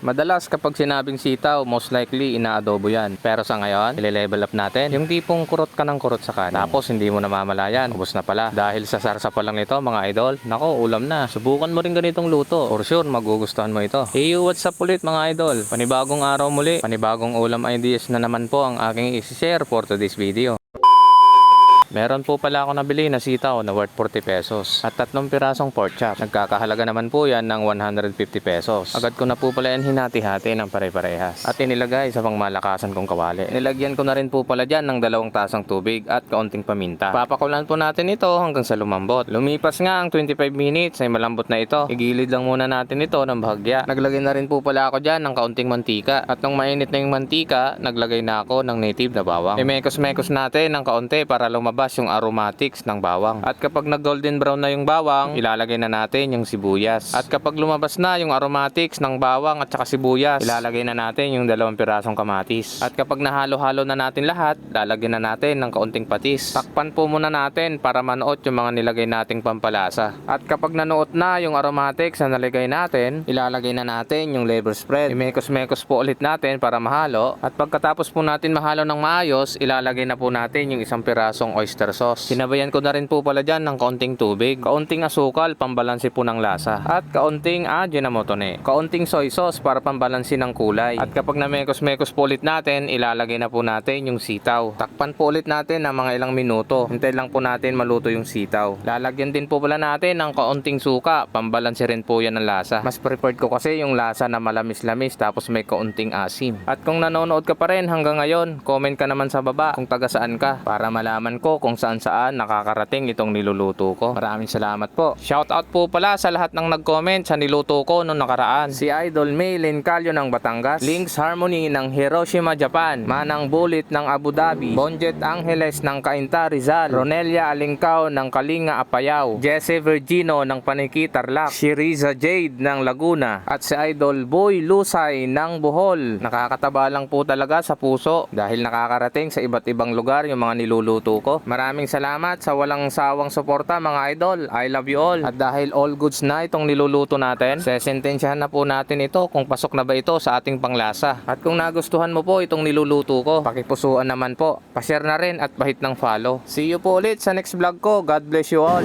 Madalas kapag sinabing sitaw, most likely inaadobo yan. Pero sa ngayon, ile-level up natin. Yung tipong kurot ka ng kurot sa kanin. Tapos hindi mo namamalayan, ubos na pala. Dahil sa sarsa pa lang nito mga idol, nako ulam na. Subukan mo rin ganitong luto. For sure, magugustuhan mo ito. Hey, what's up ulit mga idol? Panibagong araw muli, panibagong ulam ideas na naman po ang aking isi-share for today's video. Meron po pala ako nabili na sitaw na worth 40 pesos at 3 pirasong pork chop. Nagkakahalaga naman po yan ng 150 pesos. Agad ko na po pala yan hinati-hati ng pare-parehas at inilagay sa pangmalakasan kong kawali. Nilagyan ko na rin po pala dyan ng 2 tasang tubig at kaunting paminta. Papakulan po natin ito hanggang sa lumambot. Lumipas nga ang 25 minutes ay malambot na ito. Igilid lang muna natin ito ng bahagya. Naglagay na rin po pala ako dyan ng kaunting mantika at nung mainit na yung mantika, naglagay na ako ng native na bawang. Imekos-mekos natin ng kaunti para lumabas yung aromatics ng bawang. At kapag nag-golden brown na yung bawang, ilalagay na natin yung sibuyas. At kapag lumabas na yung aromatics ng bawang at saka sibuyas, ilalagay na natin yung 2 pirasong kamatis. At kapag nahalo-halo na natin lahat, lalagyan na natin ng kaunting patis. Takpan po muna natin para manuot yung mga nilagay nating pampalasa. At kapag nanuot na yung aromatics na nalagay natin, ilalagay na natin yung liver spread. Imekos-mekos po ulit natin para mahalo. At pagkatapos po natin mahalo ng maayos, ilalagay na po natin yung 1 pirasong oyster sauce. Sinabayan ko na rin po pala dyan ng kaunting tubig, kaunting asukal pambalansi po ng lasa, at kaunting ajinamotone, kaunting soy sauce para pambalansi ng kulay. At kapag namekos-mekos po ulit natin, ilalagay na po natin yung sitaw. Takpan po ulit natin ng mga ilang minuto. Hintay lang po natin maluto yung sitaw. Lalagyan din po pala natin ng kaunting suka, pambalansi rin po yan ng lasa. Mas preferred ko kasi yung lasa na malamis-lamis tapos may kaunting asim. At kung nanonood ka pa rin hanggang ngayon, comment ka naman sa baba kung taga saan ka para malaman ko kung saan nakakarating itong niluluto ko. Maraming salamat po. Shoutout po pala sa lahat ng nag-comment sa niluto ko noong nakaraan. Si Idol May Lencalio ng Batangas, Links Harmony ng Hiroshima, Japan, Manang Bulit ng Abu Dhabi, Bonjet Angeles ng Cainta, Rizal, Ronelia Alingkao ng Kalinga, Apayao, Jesse Virgino ng Paniki, Tarlac, Shiriza Jade ng Laguna, at si Idol Boy Lusay ng Bohol. Nakakataba lang po talaga sa puso dahil nakakarating sa iba't ibang lugar yung mga niluluto ko. Maraming salamat sa walang sawang suporta mga idol. I love you all. At dahil all goods na itong niluluto natin, sesentensyahan na po natin ito kung pasok na ba ito sa ating panglasa. At kung nagustuhan mo po itong niluluto ko, pakipusuan naman po. Pa-share na rin at pahit ng follow. See you po ulit sa next vlog ko. God bless you all.